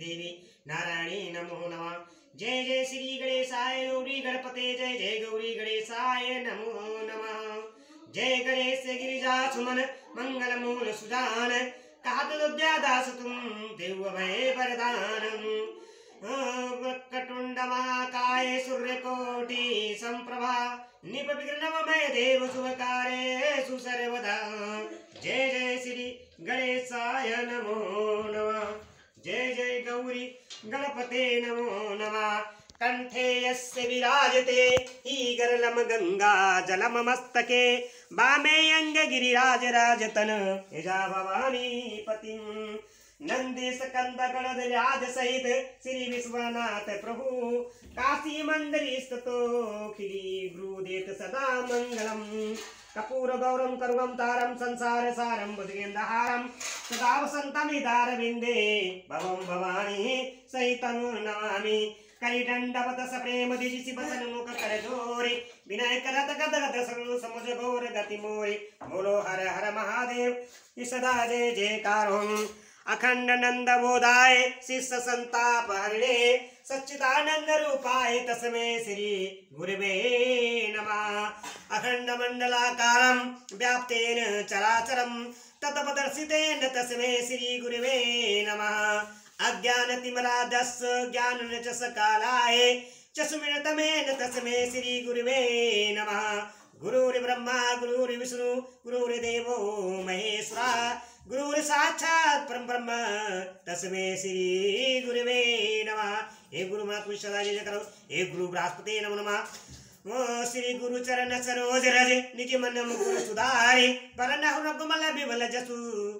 देवी नारायणी नमो नमः। जय जय श्री गणेशाय गौरी गणपते जय जय गौरी गणेशाय नमो नमः। जय गणेश गिरिजा सुमन मंगल मूल सुजान कातुद्या दास तुम देव भय वरदानम। वक्रतुंड महाकाय सूर्यकोटि संप्रभा निपविघ्नमय देव शुभकार्येषु सर्वदा। जय जय श्री गणेशाय नमो नमः। जय जय गौरी गणपते नमो नमः। कंठे यस्य विराजते ईगरलम गंगा जलम मस्तके वामे अंग गिरिराज राजतन यजा भवानी पतिं। नंदीश कंद गणराज सहित श्री विश्वनाथ प्रभु काशी मंदिर स्थितो खिली गुरुदेत सदा मंगलम। कपूर गौरम करुगम तारम संसार सारम बुद्धिगेन्द्रहारम सदा वसंतम हितारविंदे भवम भवानी सहितं नमामि। करिदंडवत सप्रेम दिशि बसन मुख कर जोरी विनय करत गदगद सरु समुझ गौर गति मोरी। बोलो हर हर महादेव सदा जय जयकार। अखंड नंद बोधाय शिष्य संताप हरणे सच्चिदानंद रूपाय तस्मै श्री गुरवे नमः। अखंड मंडलाकारं व्याप्तेन चराचरं तत्पदर्शितेन तस्मै श्री गुरवे नमः। अज्ञानतिमिरान्धस्य ज्ञानाञ्जनशलाकया चक्षुरुन्मीलितं तस्मै श्री गुरवे नमः। गुरुर्ब्रह्मा गुरुर्विष्णु गुरुर्देवो महेश्वरः गुरुर्साक्षात् परब्रह्म तस्मै श्री गुरवे नमः। हे गुरु महात्मा सदा जय करो। हे गुरु बृहस्पति नमो नमः। श्री गुरु चरण सरोज रज निज मन मुकुर सुधारे परनहु रघुमल बिमल जसु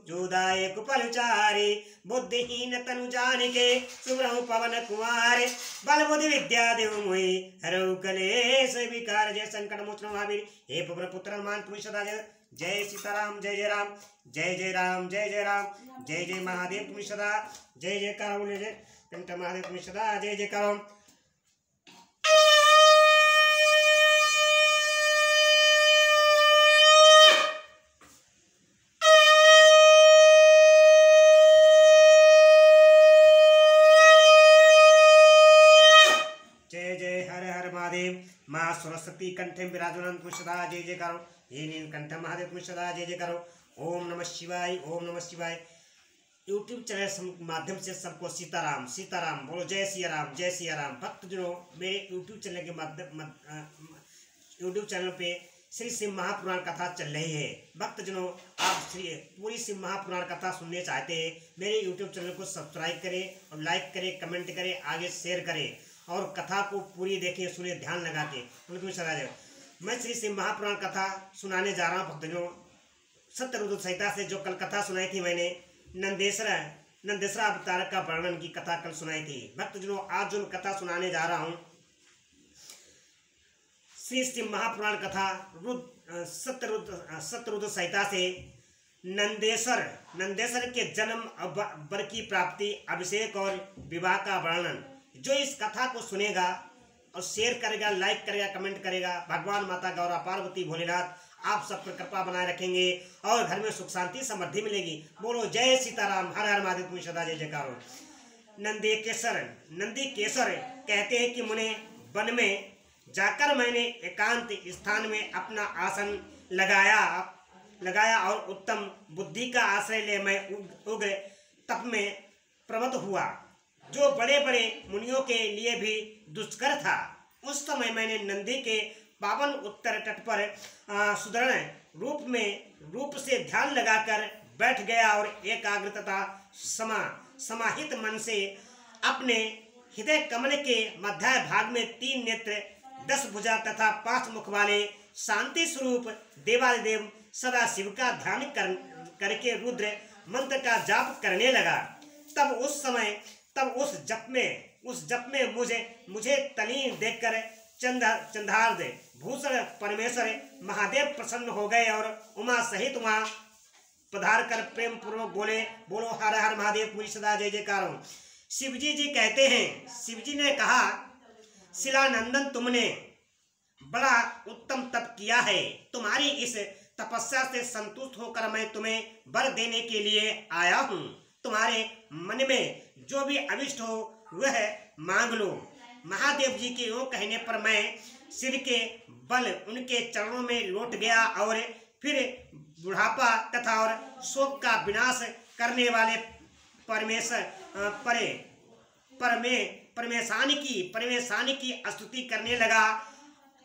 जोदाय कुपल चारे। बुद्धिहीन तनु जानिके सुब्रह्म पवन कुमार बल बुद्धि विद्या देव मोहि हरौ कलेश विकार। जय संकट मोचन महावीर हे पवन पुत्र हनुमान तुम सदा जय। जय सीताराम जय जय राम जय जय राम जय जय राम जय जय महादेव तुम सदा जय जयकार। जय कंठ महादेव तुम सदा जय जयकार। माँ सरस्वती कंठे विराजमान तुम सदा जय जय करो। हे नीलकंठ महादेव तुम सदा जय जय करो। ओम नमः शिवाय ओम नमः शिवाय। यूट्यूब चैनल माध्यम से सबको सीताराम सीताराम बोलो। जय सिया राम जय सिया राम। भक्तजनों मेरे यूट्यूब चैनल के माध्यम यूट्यूब चैनल पे श्री शिव महापुराण कथा चल रही है। भक्तजनों आप पूरी शिव महापुराण कथा सुनने चाहते हैं मेरे यूट्यूब चैनल को सब्सक्राइब करें और लाइक करें कमेंट करें आगे शेयर करें और कथा को पूरी देखें सुने ध्यान लगा के उनको सदा जाए। मैं श्री शिव महापुराण कथा सुनाने जा रहा हूँ भक्तजनों। सत्यरुद्र संहिता से जो कल कथा सुनाई थी मैंने नंदेश्वर अवतार का वर्णन की कथा कल सुनाई थी। भक्तजनों आज जो कथा सुनाने जा रहा हूँ श्री शिव महापुराण कथा सत्यरुद्र संहिता से नंदेश्वर के जन्म वर की प्राप्ति अभिषेक और विवाह का वर्णन। जो इस कथा को सुनेगा और शेयर करेगा लाइक करेगा कमेंट करेगा भगवान माता गौरा पार्वती भोलेनाथ आप सब पर कृपा बनाए रखेंगे और घर में सुख शांति समृद्धि मिलेगी। बोलो जय सीताराम हर हर महादेव तुम सदा जय जयकार। नंदी केसर कहते हैं कि मुने वन में जाकर मैंने एकांत स्थान में अपना आसन लगाया और उत्तम बुद्धि का आश्रय ले मैं उग्र तप में प्रवृत्त हुआ जो बड़े बड़े मुनियों के लिए भी दुष्कर था। उस समय मैंने नंदी के पावन उत्तर तट पर सुदृढ़ रूप से ध्यान लगाकर बैठ गया और एकाग्र तथा समाहित मन से अपने हृदय कमल के मध्य भाग में 3 नेत्र 10 भुजा तथा 5 मुख वाले शांति स्वरूप देवादिदेव सदा शिव का ध्यान करके रुद्र मंत्र का जाप करने लगा। तब उस जप में मुझे तलीन देखकर चंद्रार्ध भूषण परमेश्वर महादेव प्रसन्न हो गए और उमा सहित वहां पधार कर प्रेम पूर्वक बोले बोलो हर हर महादेव पूरी सदा जय जयकार। शिवजी जी कहते हैं शिवजी ने कहा शिलानंदन तुमने बड़ा उत्तम तप किया है। तुम्हारी इस तपस्या से संतुष्ट होकर मैं तुम्हें वर देने के लिए आया हूँ। तुम्हारे मन में जो भी अभिष्ट हो वह मांग लो। महादेव जी के यूँ कहने पर मैं सिर के बल उनके चरणों में लौट गया और फिर बुढ़ापा तथा और शोक का विनाश करने वाले परमेशानी की स्तुति करने लगा।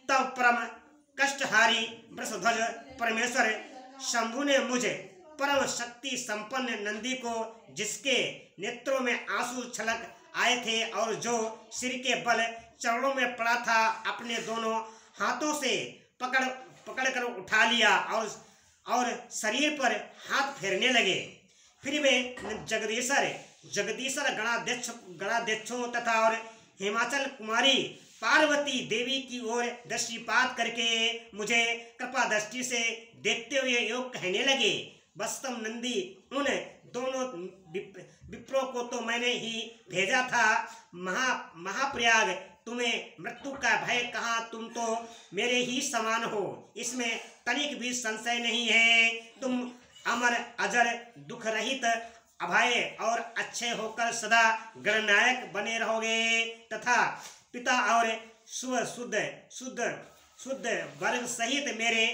तब परम कष्टहारी वृषध्वज परमेश्वर शंभु ने मुझे परम शक्ति संपन्न नंदी को, जिसके नेत्रों में आंसू छलक आए थे और जो सिर के बल चरणों में पड़ा था, अपने दोनों हाथों से पकड़कर उठा लिया और शरीर पर हाथ फेरने लगे। फिर वे जगदीश्वर गणाध्यक्षों तथा और हिमाचल कुमारी पार्वती देवी की ओर दृष्टिपात करके मुझे कृपा दृष्टि से देखते हुए योग कहने लगे, वास्तव नंदी उन दोनों विप्रों को तो मैंने ही भेजा था। महाप्रयाग, तुम्हें मृत्यु का भय कहाँ, तुम तो मेरे ही समान हो, इसमें तनिक भी संशय नहीं है। तुम अमर अजर दुख रहित अभय और अच्छे होकर सदा गणनायक बने रहोगे तथा पिता और शुद्ध वर्ग सहित मेरे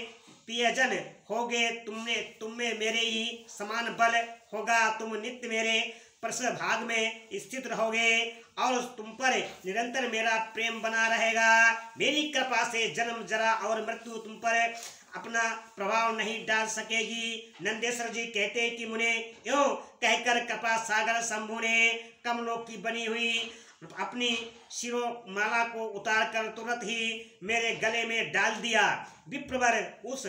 प्रियजन होगे। तुम में मेरे ही समान बल होगा। तुम नित्य मेरे पृष्ठभाग में स्थित रहोगे और तुम पर निरंतर मेरा प्रेम बना रहेगा। मेरी कृपा से जन्म जरा और मृत्यु तुम पर अपना प्रभाव नहीं डाल सकेगी। नंदेश्वर जी कहते कि मुने यूं कहकर कृपा सागर शंभु ने कमलों की बनी हुई अपनी शिरोमाला को उतारकर तुरंत ही मेरे गले में डाल दिया। विप्रवर उस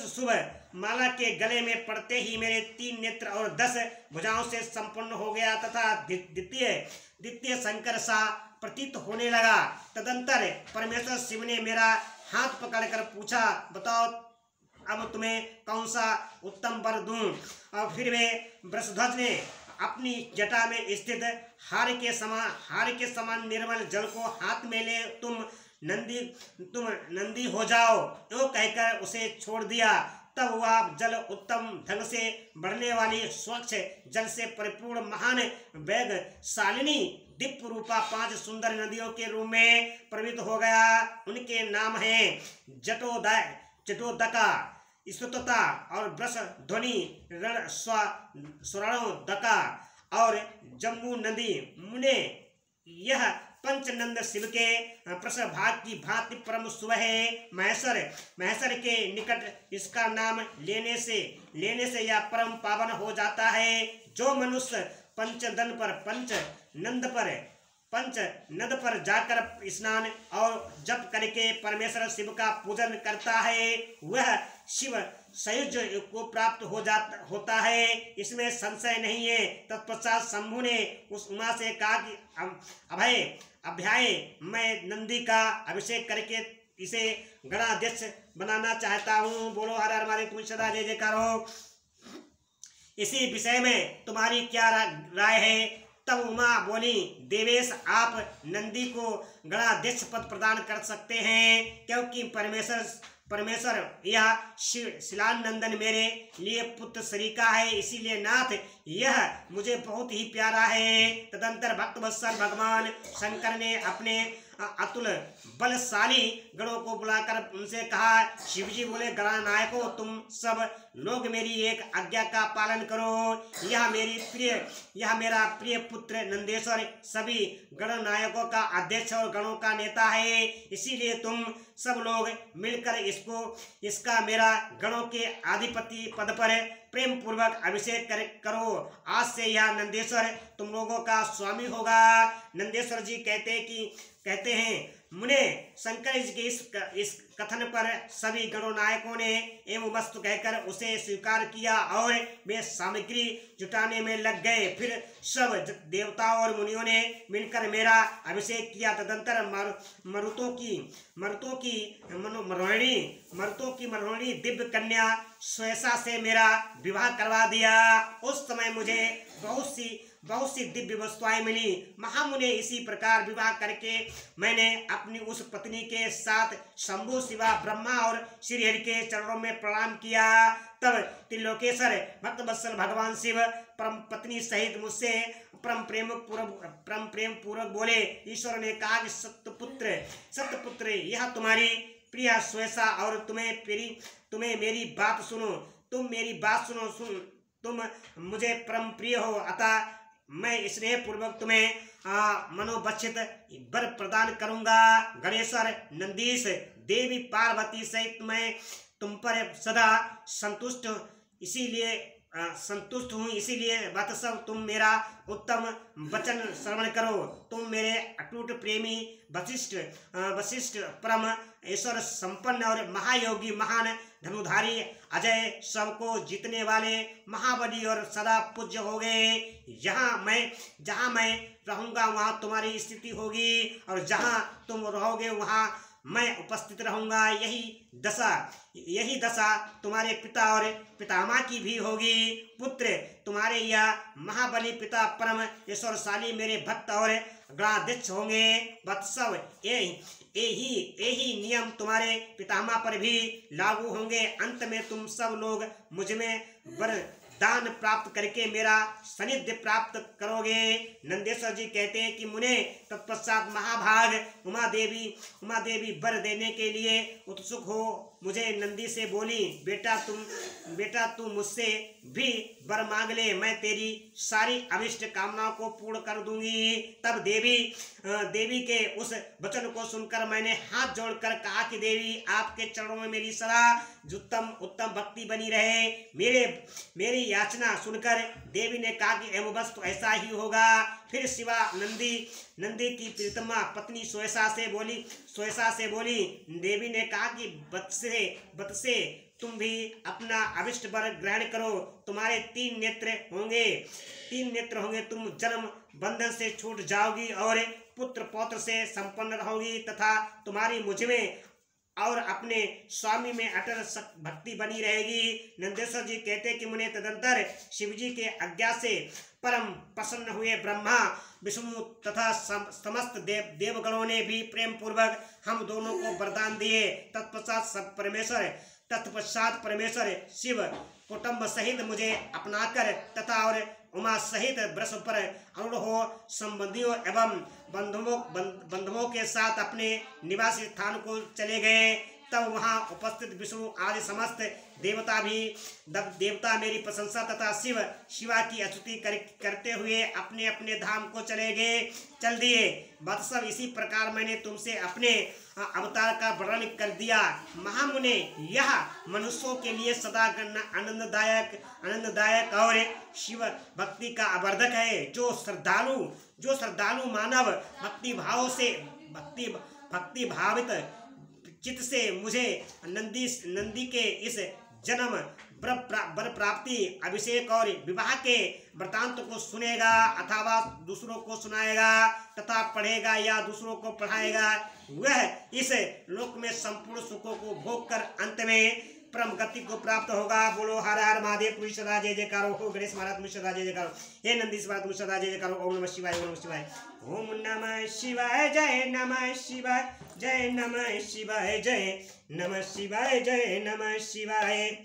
शुभ माला के गले में पड़ते ही मेरे 3 नेत्र और 10 भुजाओं से संपन्न हो गया तथा द्वितीय शंकर सा प्रतीत होने लगा। तदंतर परमेश्वर शिव ने मेरा हाथ पकड़कर पूछा, बताओ अब तुम्हें कौन सा उत्तम वर दूं। और फिर वे वृषध्वज ने अपनी जटा में स्थित हार के समान निर्मल जल को हाथ में ले तुम नंदी हो जाओ यो कहकर उसे छोड़ दिया। तब वह जल उत्तम ढंग से बढ़ने वाली स्वच्छ जल से परिपूर्ण महान वेगशालिनी दिव्य रूपा 5 सुंदर नदियों के रूप में प्रवृत्त हो गया। उनके नाम हैं जटोदका, स्तुतता और वृष ध्वनि, रण स्वरणोदका और जम्बू नदी। मुने यह पंचनंद शिव के पृष्ठभाग की भांति परम शुभ है। महेश्वर के निकट इसका नाम लेने से यह परम पावन हो जाता है। जो मनुष्य पंचनद पर जाकर स्नान और जप करके परमेश्वर शिव का पूजन करता है, वह शिव सायुज्य को प्राप्त होता है, इसमें संशय नहीं है। तत्पश्चात शंभु ने उस उमा से कहा कि अभ्याय मैं नंदी का अभिषेक करके इसे गणाध्यक्ष बनाना चाहता हूँ। बोलो हर हर महादेव, तुम सदा जय जयकार हो। इसी विषय में तुम्हारी क्या राय है। तब उमा बोली, देवेश आप नंदी को गणाध्यक्ष पद प्रदान कर सकते हैं, क्योंकि परमेश्वर यह शिलानंदन मेरे लिए पुत्र सरीका है, इसीलिए नाथ यह मुझे बहुत ही प्यारा है। तदंतर भक्तवत्सल भगवान शंकर ने अपने अतुल बलशाली गणों को बुलाकर उनसे कहा, शिवजी बोले, गणनायकों तुम सब लोग मेरी एक आज्ञा का पालन करो। यह मेरा प्रिय पुत्र नंदेश्वर सभी गणनायकों का अध्यक्ष और गणों का नेता है, इसीलिए तुम सब लोग मिलकर इसका मेरा गणों के अधिपति पद पर प्रेम पूर्वक अभिषेक करो। आज से यह नंदेश्वर तुम लोगों का स्वामी होगा। नंदेश्वर जी कहते हैं, मुने शंकर जी के इस कथन पर सभी गणनायकों ने एवं वस्तु कहकर उसे स्वीकार किया और वे सामग्री जुटाने में लग गए। फिर सब देवताओं और मुनियों ने मिलकर मेरा अभिषेक किया। तदंतर मरुतों की मनोहरी दिव्य कन्या स्वेसा से मेरा विवाह करवा दिया। उस समय मुझे बहुत सी दिव्य वस्तुएं मिली। महामुने इसी प्रकार विवाह करके मैंने अपनी उस पत्नी के साथ शंभु, शिवा, ब्रह्मा और श्री हरि के चरणों में प्रणाम किया। तब त्रिलोकेश्वर भक्तवत्सल भगवान शिव परम पत्नी सहित मुझसे परम प्रेम पूर्वक बोले। ईश्वर ने कहा कि सत्यपुत्र यह तुम्हारी प्रिया स्वेसा और तुम्हें मेरी बात सुनो। तुम मेरी बात सुनो। तुम मुझे परम प्रिय हो, अतः मैं स्नेह पूर्वक तुम्हें मनोबक्षित वर प्रदान करूंगा। गणेश्वर, नंदीश, देवी पार्वती सहित मैं तुम पर सदा संतुष्ट हूँ, इसीलिए वत्सल तुम मेरा उत्तम वचन श्रवण करो। तुम मेरे अटूट प्रेमी वशिष्ठ परम ईश्वर संपन्न और महायोगी, महान धनुधारी, अजय, सबको जीतने वाले महाबली और सदा पूज्य हो गए। जहाँ मैं रहूंगा वहाँ तुम्हारी स्थिति होगी, और जहाँ तुम रहोगे वहाँ मैं उपस्थित रहूंगा। यही दशा तुम्हारे पिता और पितामह की भी होगी। पुत्र, तुम्हारे यह महाबली पिता परम ईश्वरशाली मेरे भक्त और गणाध्यक्ष होंगे। वत्सव, यही नियम तुम्हारे पितामह पर भी लागू होंगे। अंत में तुम सब लोग मुझ में वरदान प्राप्त करके मेरा सानिध्य प्राप्त करोगे। नंदेश्वर जी कहते हैं कि मुने तत्पश्चात महाभाग उमा देवी वर देने के लिए उत्सुक हो मुझे नंदी से बोली, बेटा तू मुझसे भी वर मांग ले, मैं तेरी सारी अभिष्ट कामनाओं को पूर्ण कर दूंगी। तब देवी के उस वचन को सुनकर मैंने हाथ जोड़कर कहा कि देवी, आपके चरणों में मेरी सदा उत्तम भक्ति बनी रहे। मेरी याचना सुनकर देवी ने कहा कि एवं बस तो ऐसा ही होगा। फिर शिवा नंदी की प्रीतमा पत्नी स्वेसा से बोली, देवी ने कहा कि बत्से तुम भी अपना अभिष्ट वर ग्रहण करो। तुम्हारे 3 नेत्र होंगे। तुम जन्म बंधन से छूट जाओगी और पुत्र पौत्र से संपन्न रहोगी, तथा तुम्हारी मुझ में और अपने स्वामी में अटल भक्ति बनी रहेगी। नंदेश्वर जी कहते कि मुने तदंतर शिव जी के आज्ञा से परम प्रसन्न हुए। ब्रह्मा, विष्णु तथा समस्त देवगणों ने भी प्रेम पूर्वक हम दोनों को वरदान दिए। तत्पश्चात परमेश्वर शिव कुटुंब सहित मुझे अपनाकर तथा और उमा सहित वृष पर अरूढ़ हो संबंधियों एवं बंधुओं के साथ अपने निवास स्थान को चले गए। तब वहां उपस्थित विष्णु आदि समस्त देवता मेरी प्रशंसा तथा शिवा की स्तुति करते हुए अपने अपने धाम को चल दिए। वत्सल, इसी प्रकार मैंने तुमसे अपने अवतार का वर्णन कर दिया। महामुने, यह मनुष्यों के लिए सदा आनंददायक और शिव भक्ति का आवर्धक है। जो श्रद्धालु मानव भक्ति भावित चित्त से मुझे नंदी के इस जन्म वर प्राप्ति, अभिषेक और विवाह के वृतांत को सुनेगा अथवा दूसरों को सुनाएगा तथा पढ़ेगा या दूसरों को पढ़ाएगा, वह इस लोक में संपूर्ण सुखों को भोग कर अंत में परम गति को प्राप्त होगा। बोलो हर हर महादेव, पुरी सदा जय जयकारो हो। गणेश महाराज तुम सदा जय जयकारो। हे नंदीश महाराज तुम सदा जय जयकारो। ओम नमः शिवाय, ओम नमः शिवाय, ओम नमः शिवाय, जय नमः शिवाय, जय नमः शिवाय, जय नमः शिवाय, जय नमः शिवाय।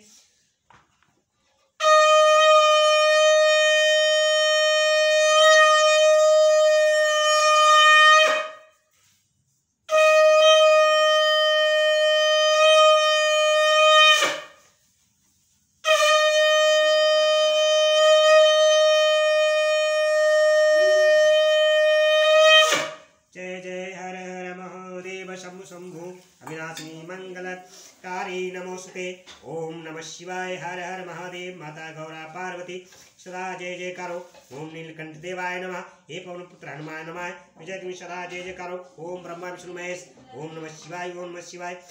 शंभु अविनाशिनी मंगलकारी नमोस्तुते। ओम नमः शिवाय, हर हर महादेव। माता गौरा पार्वती सदा जय जयकारो। ओम नीलकंठ देवाय नमः। हे पवन पुत्र हनुमान नमः। विजय तुम्हें सदा जय जयकारो। ओम ब्रह्मा विष्णु महेश। ओम नमः शिवाय, ओम नमः शिवाय।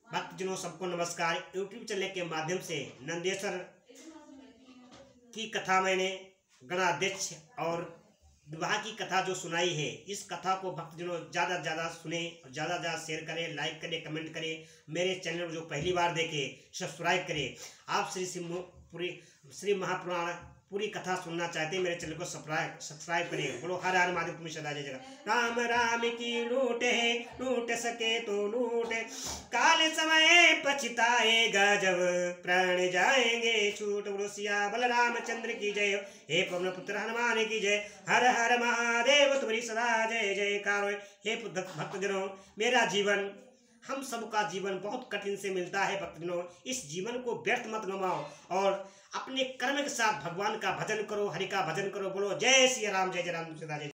भक्तजनों सबको नमस्कार। यूट्यूब चैनल के माध्यम से नंदेश्वर की कथा मैंने गणाध्यक्ष और विवाह की कथा जो सुनाई है, इस कथा को भक्तजनों ज़्यादा से ज़्यादा सुने और ज़्यादा से ज़्यादा शेयर करें, लाइक करें, कमेंट करें। मेरे चैनल को जो पहली बार देखे सब्सक्राइब करें। आप श्री महापुराण पूरी कथा सुनना चाहते हैं मेरे चैनल को सब्सक्राइब करिए। बोलो हर हर महादेव तुम्हें सदा जय जगह। राम राम की लूटे लूट सके तो लूटे, काल समय पछताएगा जब प्राण जाएंगे छूट। बोलो सिया बलराम चंद्र की जय, हे पवन पुत्र हनुमान की जय। हर हर महादेव तुम्हारी सदा जय जयकार। हे भक्तजनों, मेरा जीवन, हम सबका जीवन बहुत कठिन से मिलता है भक्तजनों। इस जीवन को व्यर्थ मत गंवाओ और अपने कर्म के साथ भगवान का भजन करो, हरि का भजन करो। बोलो जय श्री राम, जय जय राम, सदा जय।